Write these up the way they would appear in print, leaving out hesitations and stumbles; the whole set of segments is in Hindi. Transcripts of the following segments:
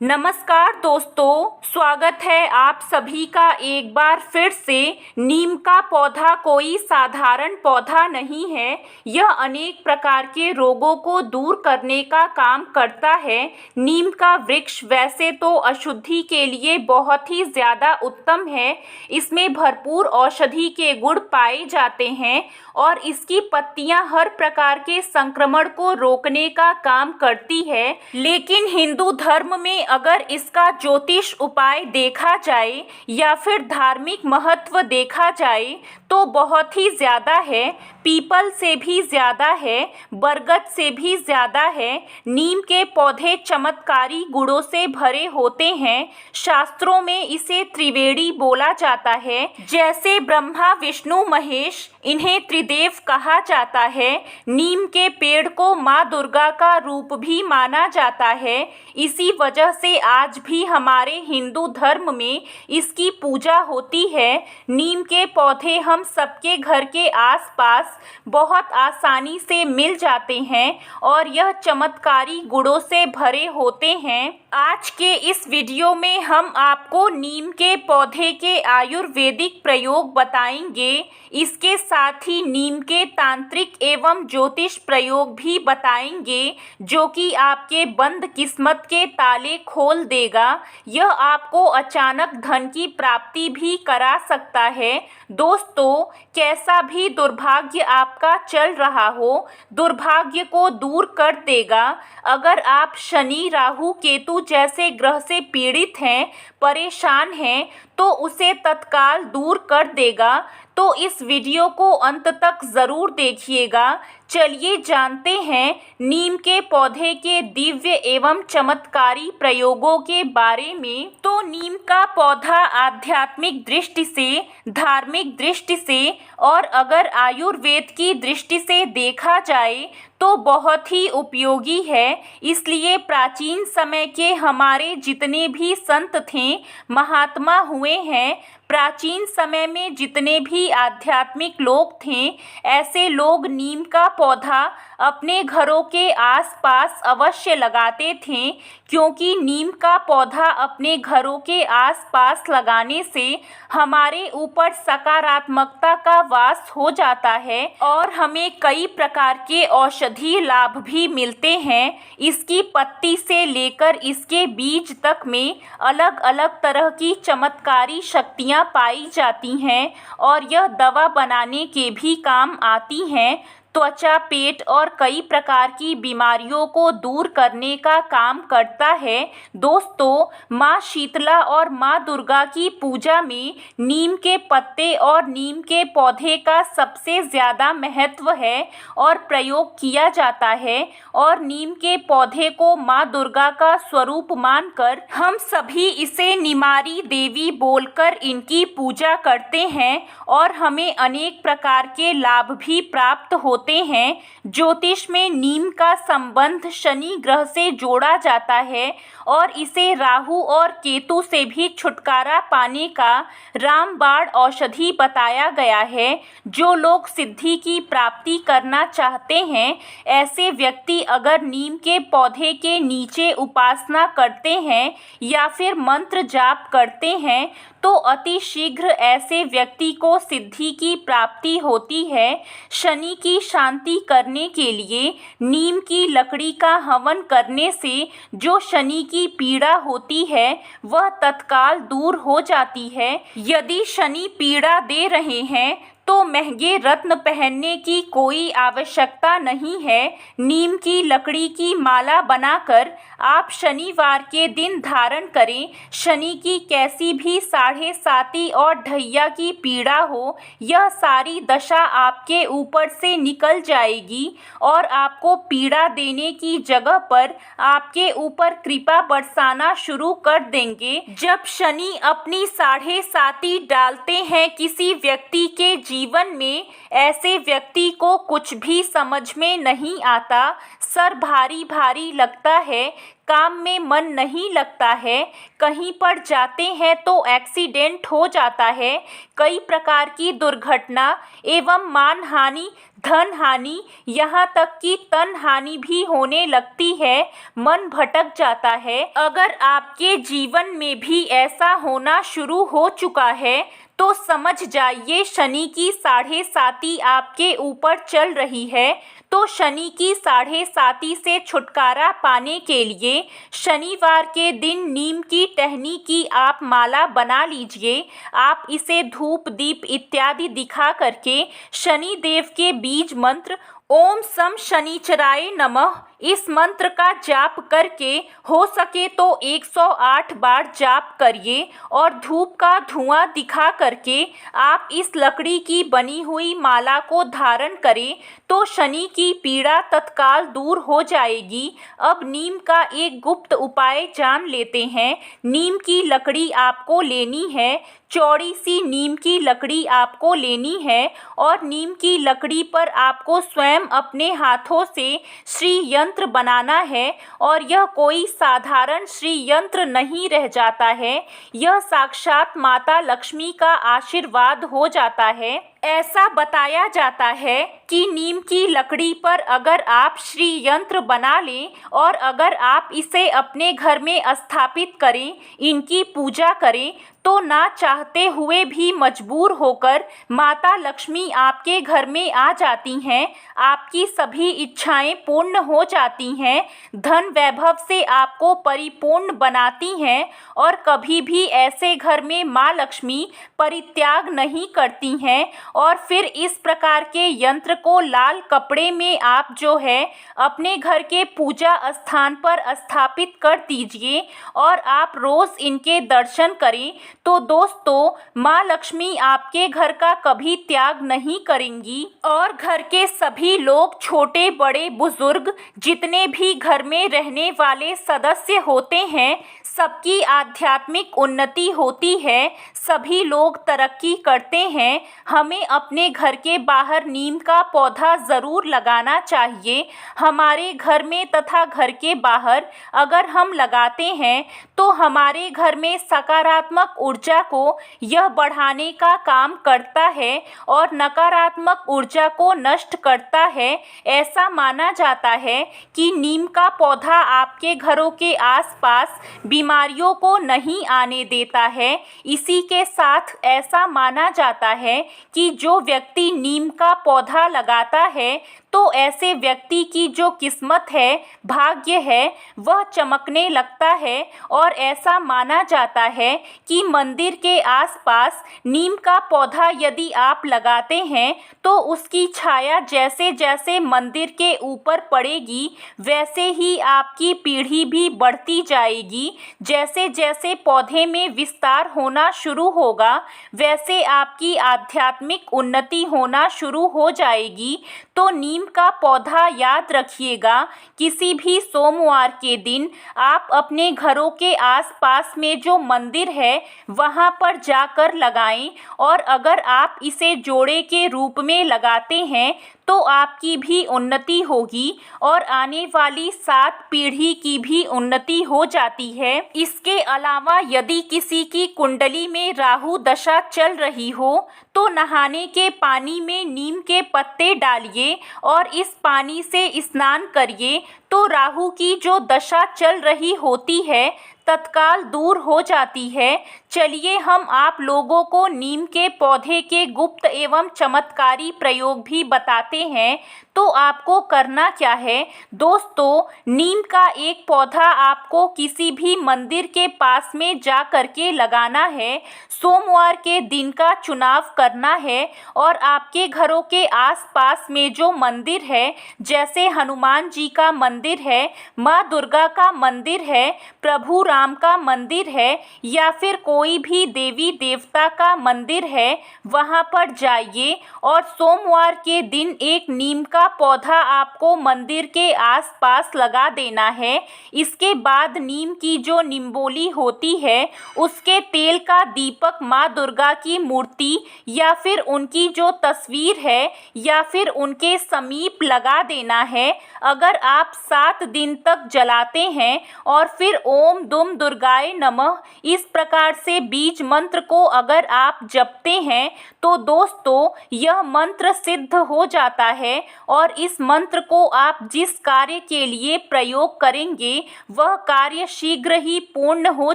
नमस्कार दोस्तों, स्वागत है आप सभी का एक बार फिर से। नीम का पौधा कोई साधारण पौधा नहीं है। यह अनेक प्रकार के रोगों को दूर करने का काम करता है। नीम का वृक्ष वैसे तो अशुद्धि के लिए बहुत ही ज़्यादा उत्तम है। इसमें भरपूर औषधि के गुण पाए जाते हैं और इसकी पत्तियां हर प्रकार के संक्रमण को रोकने का काम करती है। लेकिन हिंदू धर्म में अगर इसका ज्योतिष उपाय देखा जाए या फिर धार्मिक महत्व देखा जाए तो बहुत ही ज़्यादा है। पीपल से भी ज़्यादा है, बरगद से भी ज़्यादा है। नीम के पौधे चमत्कारी गुणों से भरे होते हैं। शास्त्रों में इसे त्रिवेणी बोला जाता है। जैसे ब्रह्मा, विष्णु, महेश, इन्हें त्रिदेव कहा जाता है। नीम के पेड़ को माँ दुर्गा का रूप भी माना जाता है। इसी वजह से आज भी हमारे हिंदू धर्म में इसकी पूजा होती है। नीम के पौधे हम सबके घर के आसपास बहुत आसानी से मिल जाते हैं और यह चमत्कारी गुणों से भरे होते हैं। आज के इस वीडियो में हम आपको नीम के पौधे के आयुर्वेदिक प्रयोग बताएंगे। इसके साथ ही नीम के तांत्रिक एवं ज्योतिष प्रयोग भी बताएंगे जो कि आपके बंद किस्मत के ताले खोल देगा। यह आपको अचानक धन की प्राप्ति भी करा सकता है। दोस्तों, कैसा भी दुर्भाग्य आपका चल रहा हो, दुर्भाग्य को दूर कर देगा। अगर आप शनि, राहु, केतु जैसे ग्रह से पीड़ित हैं, परेशान हैं, तो उसे तत्काल दूर कर देगा। तो इस वीडियो को अंत तक ज़रूर देखिएगा। चलिए जानते हैं नीम के पौधे के दिव्य एवं चमत्कारी प्रयोगों के बारे में। तो नीम का पौधा आध्यात्मिक दृष्टि से, धार्मिक दृष्टि से और अगर आयुर्वेद की दृष्टि से देखा जाए तो बहुत ही उपयोगी है। इसलिए प्राचीन समय के हमारे जितने भी संत थे, महात्मा हुए हैं, प्राचीन समय में जितने भी आध्यात्मिक लोग थे, ऐसे लोग नीम का पौधा अपने घरों के आसपास अवश्य लगाते थे। क्योंकि नीम का पौधा अपने घरों के आसपास लगाने से हमारे ऊपर सकारात्मकता का वास हो जाता है और हमें कई प्रकार के औषधीय लाभ भी मिलते हैं। इसकी पत्ती से लेकर इसके बीज तक में अलग अलग तरह की चमत्कारी शक्तियाँ पाई जाती हैं और यह दवा बनाने के भी काम आती हैं। त्वचा, पेट और कई प्रकार की बीमारियों को दूर करने का काम करता है। दोस्तों, माँ शीतला और माँ दुर्गा की पूजा में नीम के पत्ते और नीम के पौधे का सबसे ज़्यादा महत्व है और प्रयोग किया जाता है। और नीम के पौधे को माँ दुर्गा का स्वरूप मानकर हम सभी इसे निमारी देवी बोलकर इनकी पूजा करते हैं और हमें अनेक प्रकार के लाभ भी प्राप्त होते हैं। ज्योतिष में नीम का संबंध शनि ग्रह से जोड़ा जाता है और इसे राहु और केतु से भी छुटकारा पाने का रामबाण औषधि बताया गया है। जो लोग सिद्धि की प्राप्ति करना चाहते हैं, ऐसे व्यक्ति अगर नीम के पौधे के नीचे उपासना करते हैं या फिर मंत्र जाप करते हैं तो अति शीघ्र ऐसे व्यक्ति को सिद्धि की प्राप्ति होती है। शनि की शांति करने के लिए नीम की लकड़ी का हवन करने से जो शनि की पीड़ा होती है वह तत्काल दूर हो जाती है। यदि शनि पीड़ा दे रहे हैं तो महंगे रत्न पहनने की कोई आवश्यकता नहीं है। नीम की लकड़ी की माला बनाकर आप शनिवार के दिन धारण करें। शनि की कैसी भी साढ़े साती और ढैया की पीड़ा हो, यह सारी दशा आपके ऊपर से निकल जाएगी और आपको पीड़ा देने की जगह पर आपके ऊपर कृपा बरसाना शुरू कर देंगे। जब शनि अपनी साढ़े साती डालते हैं किसी व्यक्ति के जीवन में, ऐसे व्यक्ति को कुछ भी समझ में नहीं आता, सर भारी भारी लगता है, काम में मन नहीं लगता है, कहीं पर जाते हैं तो एक्सीडेंट हो जाता है, कई प्रकार की दुर्घटना एवं मानहानि, धन हानि, यहाँ तक कि तन हानि भी होने लगती है, मन भटक जाता है। अगर आपके जीवन में भी ऐसा होना शुरू हो चुका है तो समझ जाइए शनि की 7.5 आपके ऊपर चल रही है। तो शनि की 7.5 से छुटकारा पाने के लिए शनिवार के दिन नीम की टहनी की आप माला बना लीजिए। आप इसे धूप दीप इत्यादि दिखा करके शनि देव के बीज मंत्र ओम सम शनिचराय नमः इस मंत्र का जाप करके हो सके तो 108 बार जाप करिए और धूप का धुआं दिखा करके आप इस लकड़ी की बनी हुई माला को धारण करें तो शनि की पीड़ा तत्काल दूर हो जाएगी। अब नीम का एक गुप्त उपाय जान लेते हैं। नीम की लकड़ी आपको लेनी है, चौड़ी सी नीम की लकड़ी आपको लेनी है और नीम की लकड़ी पर आपको स्वयं अपने हाथों से श्री यंत्र बनाना है। और यह कोई साधारण श्री यंत्र नहीं रह जाता है, यह साक्षात माता लक्ष्मी का आशीर्वाद हो जाता है। ऐसा बताया जाता है कि नीम की लकड़ी पर अगर आप श्री यंत्र बना लें और अगर आप इसे अपने घर में स्थापित करें, इनकी पूजा करें, तो ना चाहते हुए भी मजबूर होकर माता लक्ष्मी आपके घर में आ जाती हैं, आपकी सभी इच्छाएं पूर्ण हो जाती हैं, धन वैभव से आपको परिपूर्ण बनाती हैं और कभी भी ऐसे घर में माँ लक्ष्मी परित्याग नहीं करती हैं। और फिर इस प्रकार के यंत्र को लाल कपड़े में आप जो है अपने घर के पूजा स्थान पर स्थापित कर दीजिए और आप रोज इनके दर्शन करें तो दोस्तों माँ लक्ष्मी आपके घर का कभी त्याग नहीं करेंगी और घर के सभी लोग, छोटे बड़े बुजुर्ग, जितने भी घर में रहने वाले सदस्य होते हैं, सबकी आध्यात्मिक उन्नति होती है, सभी लोग तरक्की करते हैं। हमें अपने घर के बाहर नीम का पौधा ज़रूर लगाना चाहिए। हमारे घर में तथा घर के बाहर अगर हम लगाते हैं तो हमारे घर में सकारात्मक ऊर्जा को यह बढ़ाने का काम करता है और नकारात्मक ऊर्जा को नष्ट करता है। ऐसा माना जाता है कि नीम का पौधा आपके घरों के आसपास बीमारियों को नहीं आने देता है। इसी के साथ ऐसा माना जाता है कि जो व्यक्ति नीम का पौधा लगाता है तो ऐसे व्यक्ति की जो किस्मत है, भाग्य है, वह चमकने लगता है। और ऐसा माना जाता है कि मंदिर के आसपास नीम का पौधा यदि आप लगाते हैं तो उसकी छाया जैसे जैसे मंदिर के ऊपर पड़ेगी वैसे ही आपकी पीढ़ी भी बढ़ती जाएगी। जैसे जैसे पौधे में विस्तार होना शुरू होगा वैसे आपकी आध्यात्मिक उन्नति होना शुरू हो जाएगी। तो नीम का पौधा याद रखिएगा, किसी भी सोमवार के दिन आप अपने घरों के आसपास में जो मंदिर है वहां पर जाकर लगाएं। और अगर आप इसे जोड़े के रूप में लगाते हैं तो आपकी भी उन्नति होगी और आने वाली 7 पीढ़ी की भी उन्नति हो जाती है। इसके अलावा यदि किसी की कुंडली में राहु दशा चल रही हो तो नहाने के पानी में नीम के पत्ते डालिए और इस पानी से स्नान करिए तो राहु की जो दशा चल रही होती है तत्काल दूर हो जाती है। चलिए हम आप लोगों को नीम के पौधे के गुप्त एवं चमत्कारी प्रयोग भी बताते हैं। तो आपको करना क्या है दोस्तों, नीम का एक पौधा आपको किसी भी मंदिर के पास में जा करके लगाना है। सोमवार के दिन का चुनाव करना है और आपके घरों के आसपास में जो मंदिर है, जैसे हनुमान जी का मंदिर है, माँ दुर्गा का मंदिर है, प्रभु परशुराम का मंदिर है या फिर कोई भी देवी देवता का मंदिर है, वहाँ पर जाइए और सोमवार के दिन एक नीम का पौधा आपको मंदिर के आसपास लगा देना है। इसके बाद नीम की जो निम्बोली होती है उसके तेल का दीपक माँ दुर्गा की मूर्ति या फिर उनकी जो तस्वीर है या फिर उनके समीप लगा देना है। अगर आप 7 दिन तक जलाते हैं और फिर ओम दुम दुर्गाए नमः इस प्रकार से बीज मंत्र को अगर आप जपते हैं तो दोस्तों यह मंत्र सिद्ध हो जाता है और इस मंत्र को आप जिस कार्य के लिए प्रयोग करेंगे वह कार्य शीघ्र ही पूर्ण हो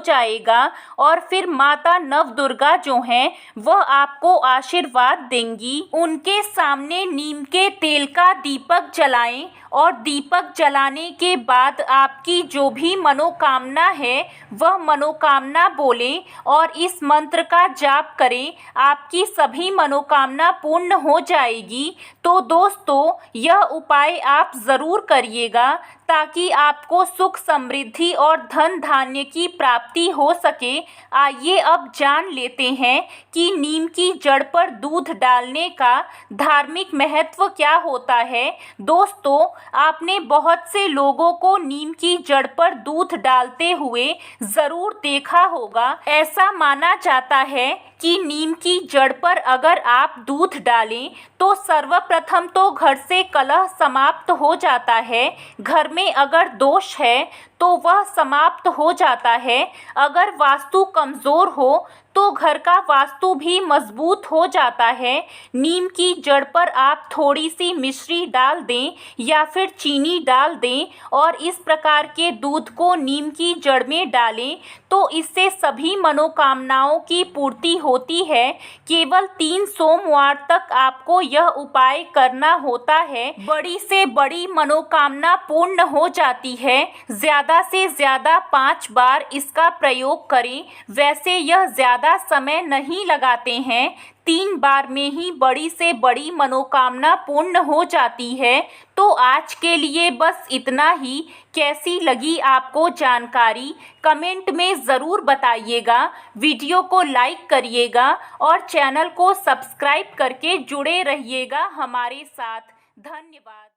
जाएगा और फिर माता नव दुर्गा जो हैं वह आपको आशीर्वाद देंगी। उनके सामने नीम के तेल का दीपक जलाएं और दीपक जलाने के बाद आपकी जो भी मनोकामना है वह मनोकामना बोलें और इस मंत्र का जाप करें, आपकी सभी मनोकामना पूर्ण हो जाएगी। तो दोस्तों यह उपाय आप ज़रूर करिएगा ताकि आपको सुख समृद्धि और धन धान्य की प्राप्ति हो सके। आइए अब जान लेते हैं कि नीम की जड़ पर दूध डालने का धार्मिक महत्व क्या होता है। दोस्तों आपने बहुत से लोगों को नीम की जड़ पर दूध डालते हुए ज़रूर देखा होगा। ऐसा माना जाता है कि नीम की जड़ पर अगर आप दूध डालें तो सर्वप्रथम तो घर से कलह समाप्त हो जाता है, घर में अगर दोष है तो वह समाप्त हो जाता है, अगर वास्तु कमज़ोर हो तो घर का वास्तु भी मजबूत हो जाता है। नीम की जड़ पर आप थोड़ी सी मिश्री डाल दें या फिर चीनी डाल दें और इस प्रकार के दूध को नीम की जड़ में डालें तो इससे सभी मनोकामनाओं की पूर्ति होती है। केवल 3 सोमवार तक आपको यह उपाय करना होता है, बड़ी से बड़ी मनोकामना पूर्ण हो जाती है। ज़्यादा से ज़्यादा 5 बार इसका प्रयोग करें। वैसे यह ज़्यादा समय नहीं लगाते हैं, 3 बार में ही बड़ी से बड़ी मनोकामना पूर्ण हो जाती है। तो आज के लिए बस इतना ही। कैसी लगी आपको जानकारी कमेंट में ज़रूर बताइएगा। वीडियो को लाइक करिएगा और चैनल को सब्सक्राइब करके जुड़े रहिएगा हमारे साथ। धन्यवाद।